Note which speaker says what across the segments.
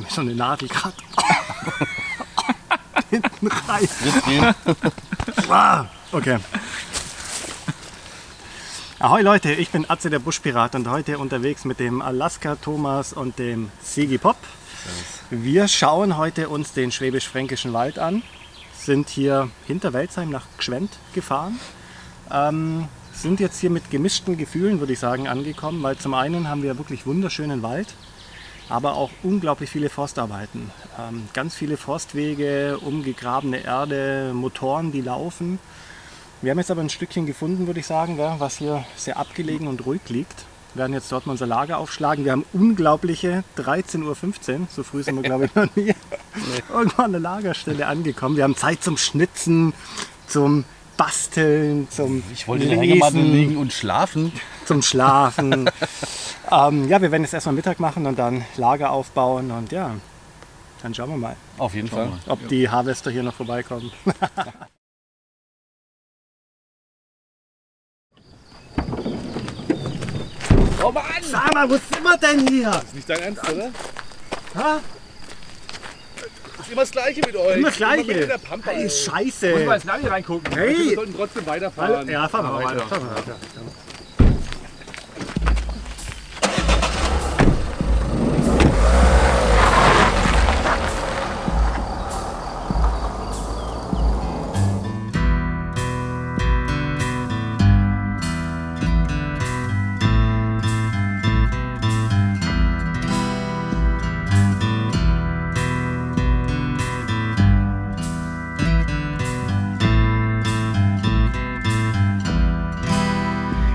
Speaker 1: mir so eine Nadel gerade hinten rein. Okay. Ahoi Leute, ich bin Atze der Buschpirat und heute unterwegs mit dem Alaska Thomas und dem Sigi Pop. Wir schauen heute uns den Schwäbisch-Fränkischen Wald an, sind hier hinter Welzheim nach Gschwend gefahren, sind jetzt hier mit gemischten Gefühlen, würde ich sagen, angekommen, weil zum einen haben wir wirklich wunderschönen Wald, aber auch unglaublich viele Forstarbeiten. Ganz viele Forstwege, umgegrabene Erde, Motoren, die laufen. Wir haben jetzt aber ein Stückchen gefunden, würde ich sagen, was hier sehr abgelegen und ruhig liegt. Wir werden jetzt dort mal unser Lager aufschlagen. Wir haben unglaubliche 13:15 Uhr, so früh sind wir glaube ich noch nie, irgendwann an der Lagerstelle angekommen. Wir haben Zeit zum Schnitzen, zum Basteln, zum
Speaker 2: Ich wollte in der Hängematte liegen und schlafen.
Speaker 1: Zum Schlafen. Ja, wir werden jetzt erstmal Mittag machen und dann Lager aufbauen und ja, dann schauen wir mal,
Speaker 2: Auf jeden Fall.
Speaker 1: ob die Harvester hier noch vorbeikommen.
Speaker 2: Oh Mann!
Speaker 1: Sag mal, wo sind wir denn hier?
Speaker 2: Das ist nicht dein Ernst, oder?
Speaker 1: Ha?
Speaker 2: Das ist immer das Gleiche mit euch.
Speaker 1: Immer das Gleiche.
Speaker 2: Immer mit der Pampa,
Speaker 1: Hey,
Speaker 2: ey.
Speaker 1: Scheiße.
Speaker 3: Muss mal ins Navi reingucken.
Speaker 1: Hey.
Speaker 2: Wir sollten trotzdem weiterfahren.
Speaker 1: Ja, fahren wir weiter.
Speaker 3: weiter.
Speaker 1: Fahren wir weiter.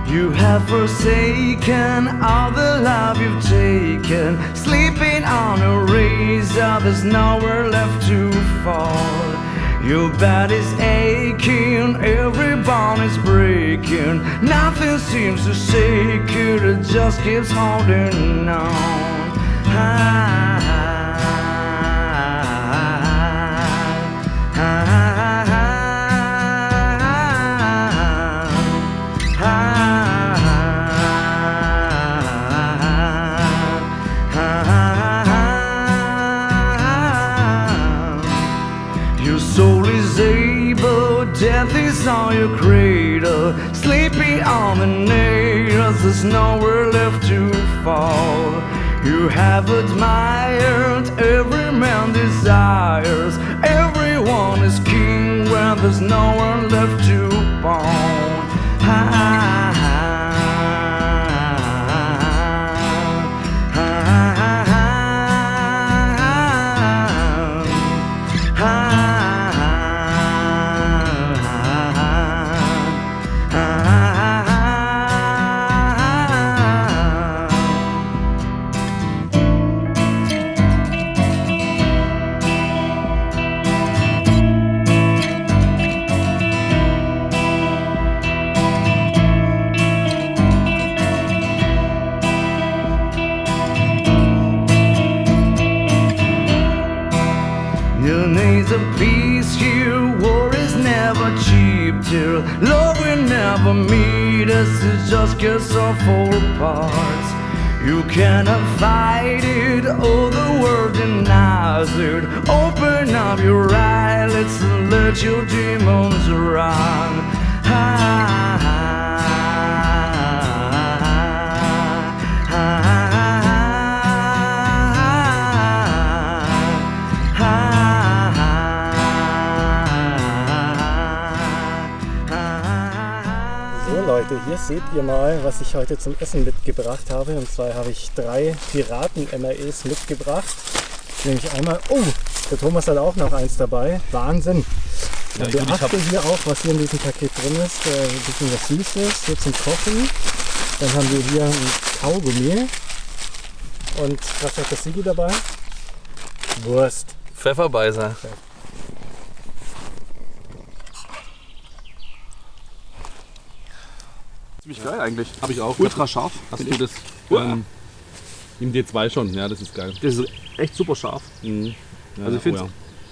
Speaker 4: You have forsaken all the love you've taken, sleeping on a razor, there's nowhere left to fall. Your body's aching, every bone is breaking, nothing seems to shake it, it just keeps holding on. Your soul is able, death is on your cradle, sleeping on the nails, there's nowhere left to fall. You have admired, every man desires, everyone is king when there's no one left to pawn. You need a peace here, war is never cheap here, love will never meet us, it just gets off all parts. You cannot fight it, all the world denies it. Open up your eyelids and let your demons run.
Speaker 1: So Leute, hier seht ihr mal, was ich heute zum Essen mitgebracht habe. Und zwar habe ich 3 Piraten-MREs mitgebracht. Nämlich einmal, oh, der Thomas hat auch noch eins dabei. Wahnsinn. Und wir achten hier auch, was hier in diesem Paket drin ist. Ein bisschen was Süßes, hier zum Kochen. Dann haben wir hier ein Kaugummi. Und was hat der Sigi dabei? Wurst.
Speaker 2: Pfefferbeißer.
Speaker 3: Ziemlich geil eigentlich.
Speaker 2: Habe ich auch.
Speaker 3: Ultra scharf.
Speaker 2: Hast du das im D2 schon? Ja, das ist geil.
Speaker 3: Das ist echt super scharf.
Speaker 2: Mhm. Ja,
Speaker 3: Also ich finde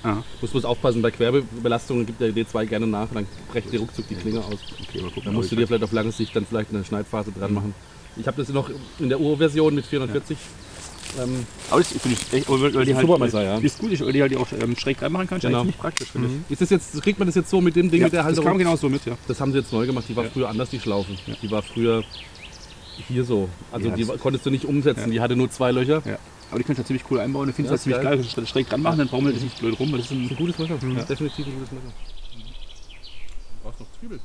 Speaker 2: ja.
Speaker 3: ja.
Speaker 2: Muss bloß aufpassen, bei Querbelastungen gibt der D2 gerne nach, dann brecht dir ruckzuck die Klinge aus.
Speaker 3: Okay, mal gucken.
Speaker 2: Da musst du dir vielleicht auf lange Sicht dann vielleicht eine Schneidphase dran machen. Ich habe das noch in der Urversion mit 440
Speaker 3: Aber das finde ich echt, weil die halt,
Speaker 2: Supermesser, ja.
Speaker 3: das ist gut, weil die halt auch schräg reinmachen kannst.
Speaker 2: Genau.
Speaker 3: Eigentlich ziemlich praktisch, finde ich.
Speaker 2: Ist das jetzt, kriegt man das jetzt so mit dem Ding
Speaker 3: Ja,
Speaker 2: mit der
Speaker 3: das
Speaker 2: Halterung?
Speaker 3: kam genau so mit, ja.
Speaker 2: Das haben sie jetzt neu gemacht. Die war früher anders, die Schlaufe. Die war früher hier so. Also
Speaker 3: Ja,
Speaker 2: die
Speaker 3: das-
Speaker 2: konntest du nicht umsetzen. Die hatte nur 2 Löcher.
Speaker 3: Ja. Aber die kannst du halt ziemlich cool einbauen. Ich finde
Speaker 2: Ja,
Speaker 3: es halt ziemlich geil, schräg dran machen, dann baumelt das nicht blöd rum. weil Das ist
Speaker 2: Ein
Speaker 3: ein
Speaker 2: gutes Messer. Definitiv ein gutes Messer. Du brauchst noch Zwiebeln.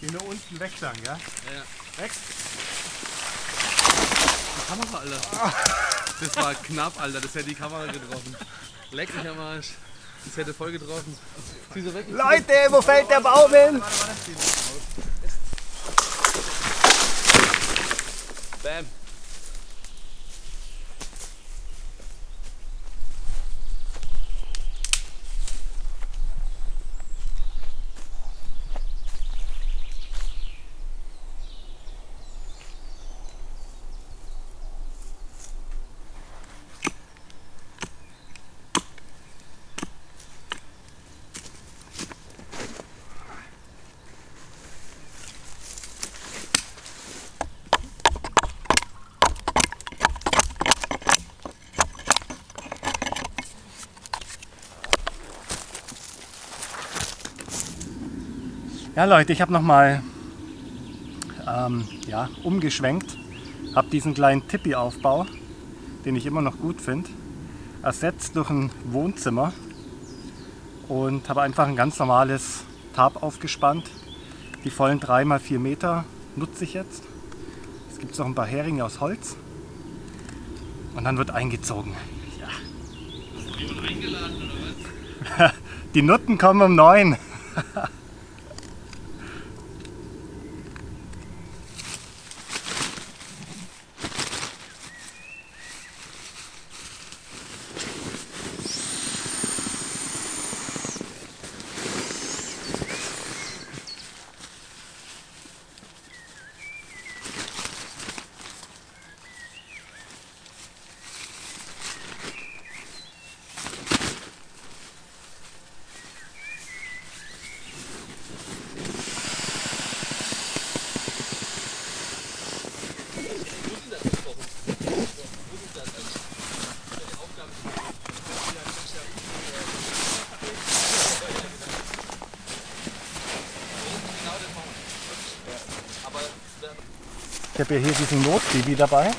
Speaker 1: Die nur unten weg dann, ja?
Speaker 2: Ja. Weg. Die Kamera, Alter. Das war knapp, Alter. Das hätte die Kamera getroffen. Leck mich am Arsch. Das hätte voll getroffen. Zieh sie weg.
Speaker 1: Leute, wo fällt der Baum hin?
Speaker 2: Bam.
Speaker 1: Ja Leute, ich habe nochmal umgeschwenkt, habe diesen kleinen Tipi-Aufbau, den ich immer noch gut finde, ersetzt durch ein Wohnzimmer und habe einfach ein ganz normales Tarp aufgespannt. Die vollen 3x4 Meter nutze ich jetzt. Es gibt noch ein paar Heringe aus Holz und dann wird eingezogen. Ja. Hast du jemanden eingeladen oder was? Die Nutten kommen um 9. Ich habe ja hier diesen Notbaby dabei,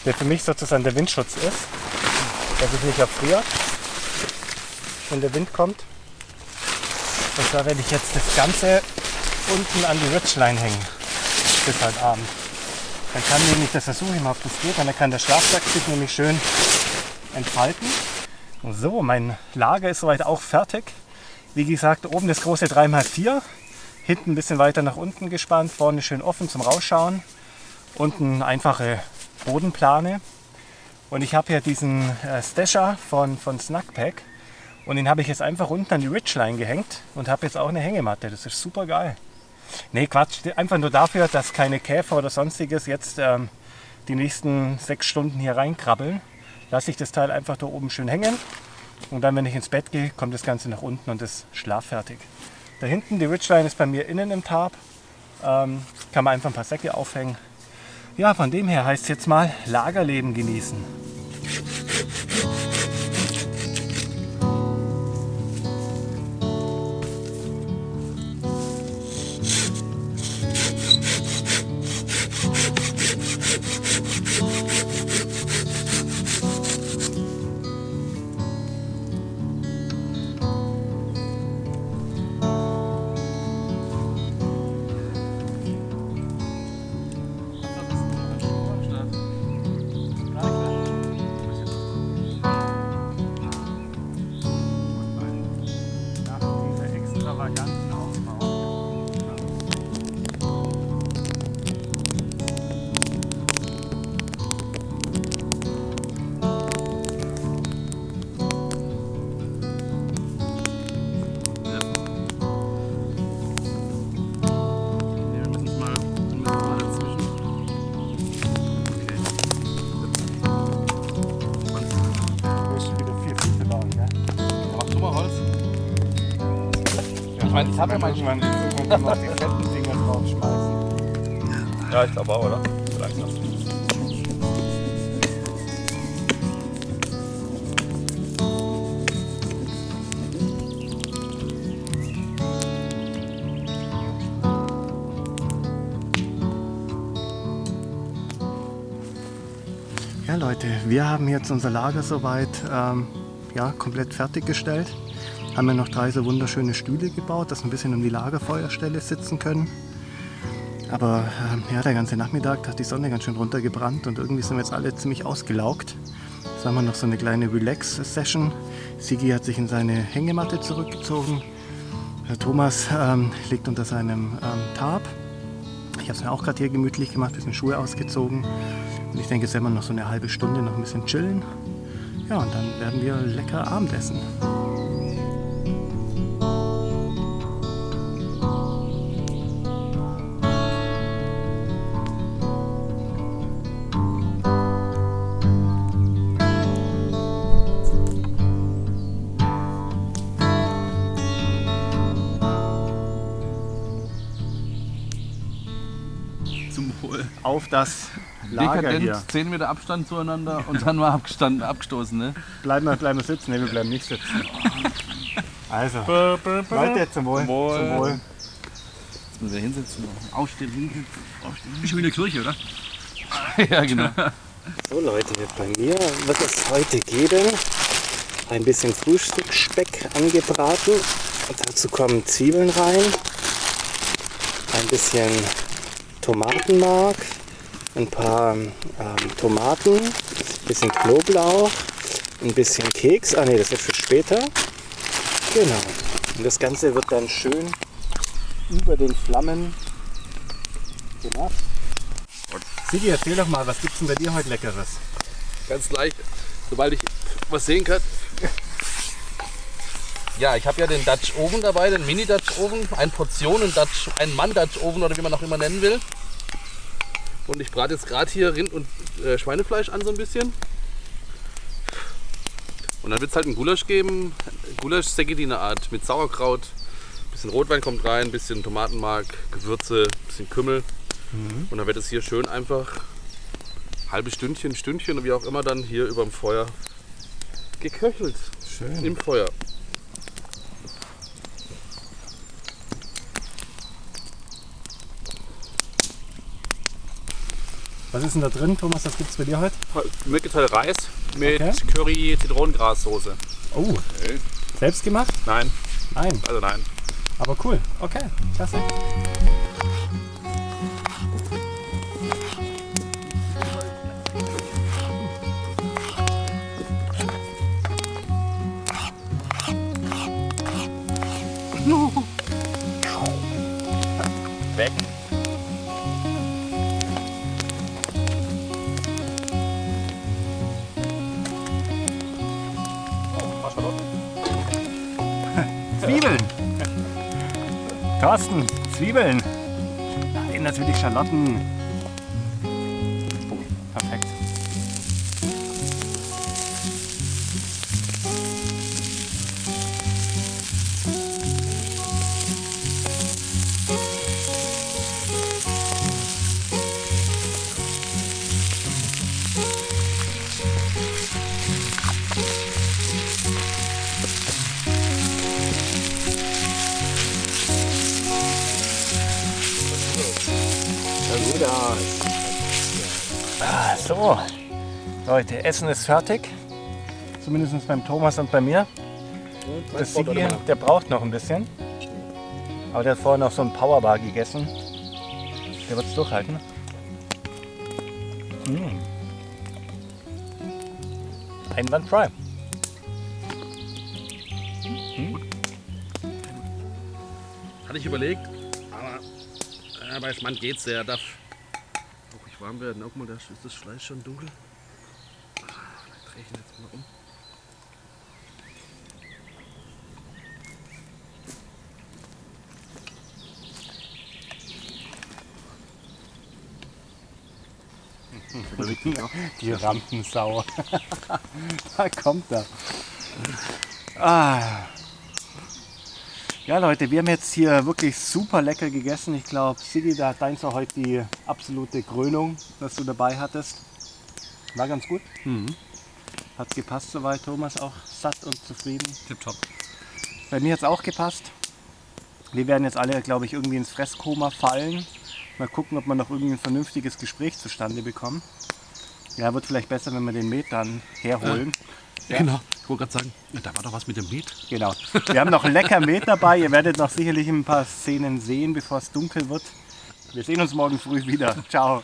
Speaker 1: der für mich sozusagen der Windschutz ist, dass ich nicht erfriere, wenn der Wind kommt. Und da werde ich jetzt das Ganze unten an die Ridgeline hängen, bis heute Abend. Dann kann nämlich, das versuche ich mal, ob das geht, dann kann der Schlafsack sich nämlich schön entfalten. So, mein Lager ist soweit auch fertig. Wie gesagt, oben das große 3x4. Hinten ein bisschen weiter nach unten gespannt, vorne schön offen zum Rausschauen. Unten einfache Bodenplane. Und ich habe hier diesen Stasher von Snackpack. Und den habe ich jetzt einfach unten an die Ridgeline gehängt und habe jetzt auch eine Hängematte. Das ist super geil. Nee, Quatsch. Einfach nur dafür, dass keine Käfer oder sonstiges jetzt die nächsten 6 Stunden hier reinkrabbeln. Lasse ich das Teil einfach da oben schön hängen. Und dann, wenn ich ins Bett gehe, kommt das Ganze nach unten und ist schlaffertig. Da hinten, die Ridgeline ist bei mir innen im Tarp. Kann man einfach ein paar Säcke aufhängen. Ja, von dem her heißt es jetzt mal Lagerleben genießen. Ich habe ja mal irgendwann in Zukunft noch die fetten Dinger draufschmeißen.
Speaker 5: Ja, ich glaube auch, oder? So langsam.
Speaker 1: Ja Leute, wir haben jetzt unser Lager soweit komplett fertiggestellt. Haben wir noch 3 so wunderschöne Stühle gebaut, dass wir ein bisschen um die Lagerfeuerstelle sitzen können. Aber der ganze Nachmittag hat die Sonne ganz schön runtergebrannt und irgendwie sind wir jetzt alle ziemlich ausgelaugt. Jetzt haben wir noch so eine kleine Relax-Session. Sigi hat sich in seine Hängematte zurückgezogen. Thomas liegt unter seinem Tarp. Ich habe es mir auch gerade hier gemütlich gemacht, ein bisschen Schuhe ausgezogen. Und ich denke, jetzt werden wir noch so eine halbe Stunde noch ein bisschen chillen. Ja, und dann werden wir lecker Abendessen.
Speaker 3: Zum Wohl.
Speaker 1: Auf das Lager hier.
Speaker 2: 10 Meter Abstand zueinander und dann mal abgestoßen, ne?
Speaker 1: Bleiben wir sitzen? Ne, wir bleiben nicht sitzen. Also, Leute, zum Wohl. Zum Wohl.
Speaker 2: Jetzt müssen wir hinsetzen. Aufstehen, hinsetzen.
Speaker 3: Ist schon wie in der Kirche, oder?
Speaker 2: Ja, genau.
Speaker 1: So Leute, bei mir wird es heute geben ein bisschen Frühstücksspeck angebraten. Und dazu kommen Zwiebeln rein, ein bisschen Tomatenmark, ein paar Tomaten, ein bisschen Knoblauch, ein bisschen Keks. Ah ne, das ist für später. Genau. Und das Ganze wird dann schön über den Flammen gemacht. Sigi, erzähl doch mal, was gibt's denn bei dir heute Leckeres?
Speaker 2: Ganz leicht, sobald ich was sehen kann. Ja, ich habe ja den Dutch Oven dabei, den Mini Dutch Oven, ein Mann Dutch Oven oder wie man auch immer nennen will. Und ich brate jetzt gerade hier Rind- und Schweinefleisch an so ein bisschen. Und dann wird es halt einen Gulasch geben, Gulasch-Segediner-Art mit Sauerkraut, bisschen Rotwein kommt rein, bisschen Tomatenmark, Gewürze, bisschen Kümmel. Und dann wird es hier schön einfach halbes Stündchen oder wie auch immer dann hier über dem Feuer geköchelt.
Speaker 1: Schön.
Speaker 2: Im Feuer.
Speaker 1: Was ist denn da drin, Thomas? Was gibt's bei dir heute?
Speaker 5: Müggeteilt Reis mit
Speaker 1: Okay.
Speaker 5: Curry-Zitronengrassoße.
Speaker 1: Oh, selbst gemacht?
Speaker 5: Nein,
Speaker 1: Nein,
Speaker 5: also nein.
Speaker 1: aber cool. Okay, klasse.
Speaker 5: Weg.
Speaker 1: Zwiebeln! Thorsten, Zwiebeln! Nein, natürlich Schalotten. Perfekt. So, Leute, Essen ist fertig. Zumindest beim Thomas und bei mir. Der Sigi, der braucht noch ein bisschen. Aber der hat vorher noch so einen Powerbar gegessen. Der wird es durchhalten. Einwandfrei.
Speaker 2: Hatte ich überlegt, aber bei Mann geht's, der darf auch nicht warm werden. Guck mal, da ist das Fleisch schon dunkel. Vielleicht drehe ich ihn jetzt mal um.
Speaker 1: Die Rampensau. Da kommt er. Ah. Ja Leute, wir haben jetzt hier wirklich super lecker gegessen. Ich glaube, Sigi, da hat deins auch heute die absolute Krönung, was du dabei hattest. War ganz gut. Hat gepasst soweit, Thomas auch satt und zufrieden.
Speaker 3: Tipptopp.
Speaker 1: Bei mir hat es auch gepasst. Wir werden jetzt alle, glaube ich, irgendwie ins Fresskoma fallen. Mal gucken, ob wir noch irgendwie ein vernünftiges Gespräch zustande bekommen. Ja, wird vielleicht besser, wenn wir den Met dann herholen. Ja.
Speaker 2: Genau, ich wollte gerade sagen, da war doch was mit dem Lied.
Speaker 1: Genau. Wir haben noch lecker Met dabei. Ihr werdet noch sicherlich ein paar Szenen sehen, bevor es dunkel wird. Wir sehen uns morgen früh wieder. Ciao.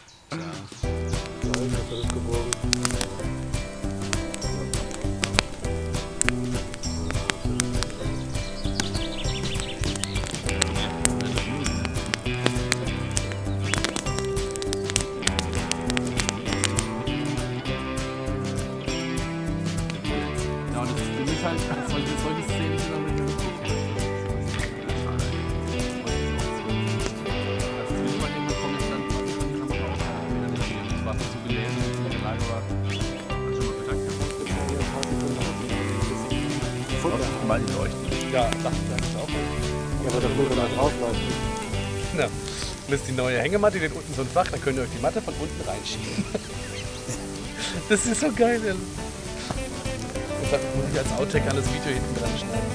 Speaker 2: Ja, und das Ding ist halt, solche Szenen sind dann mit dem
Speaker 3: Mal die leuchten.
Speaker 2: Ja, dachte ich auch.
Speaker 1: Ja, aber da muss man drauflaufen.
Speaker 2: Ja. Das ist die neue Hängematte, die hat unten so ein Fach, da könnt ihr euch die Matte von unten reinschieben. Das ist so geil. Das muss ich als Outtake an das Video hinten dran schneiden.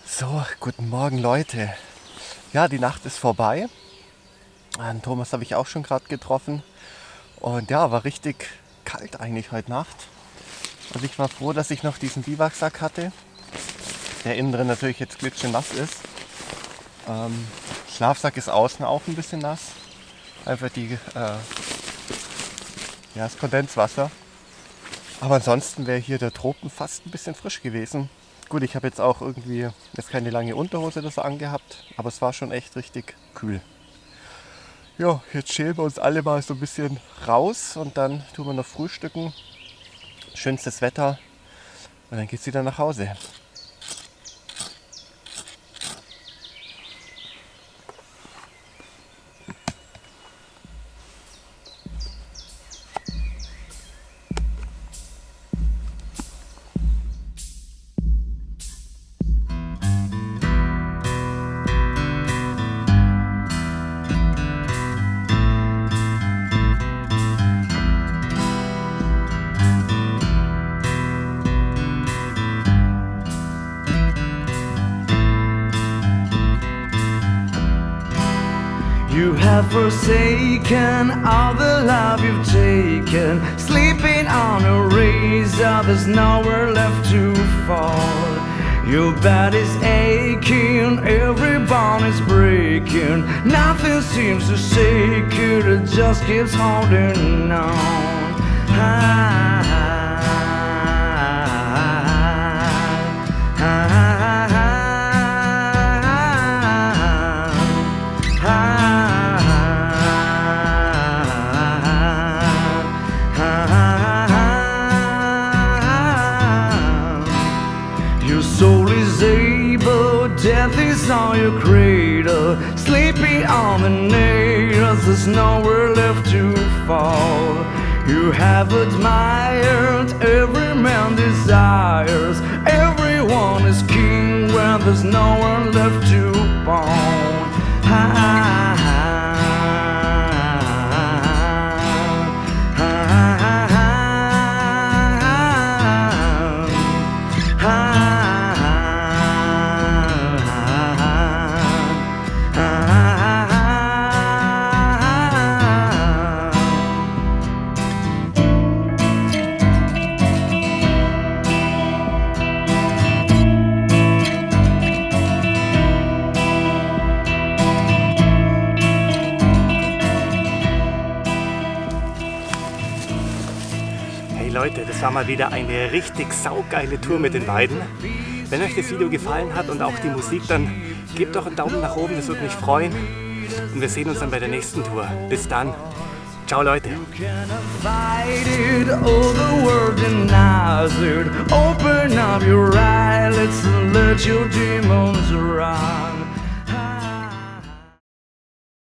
Speaker 1: So, guten Morgen Leute. Ja, die Nacht ist vorbei. Den Thomas habe ich auch schon gerade getroffen. Und ja, war richtig kalt eigentlich heute Nacht. Also ich war froh, dass ich noch diesen Biwaksack hatte, der innen drin natürlich jetzt klitschenass ist. Schlafsack ist außen auch ein bisschen nass. Einfach das Kondenswasser. Aber ansonsten wäre hier der Tropen fast ein bisschen frisch gewesen. Gut, ich habe jetzt auch irgendwie jetzt keine lange Unterhose oder so angehabt, aber es war schon echt richtig kühl. Ja, jetzt schälen wir uns alle mal so ein bisschen raus und dann tun wir noch frühstücken. Schönstes Wetter und dann geht's wieder nach Hause.
Speaker 4: You have forsaken all the love you've taken, sleeping on a razor, there's nowhere left to fall. Your body's aching, every bone is breaking, nothing seems to shake it, it just keeps holding on. Your soul is able, death is on your cradle, sleeping on the nails, there's nowhere left to fall. You have admired every man desires, everyone is king when there's no one left to pawn.
Speaker 1: Leute, das war mal wieder eine richtig saugeile Tour mit den beiden. Wenn euch das Video gefallen hat und auch die Musik, dann gebt doch einen Daumen nach oben, das würde mich freuen. Und wir sehen uns dann bei der nächsten Tour. Bis dann. Ciao Leute.
Speaker 4: Cannot fight it, oh the world denies it. Open up your eyes, let's let your demons rise.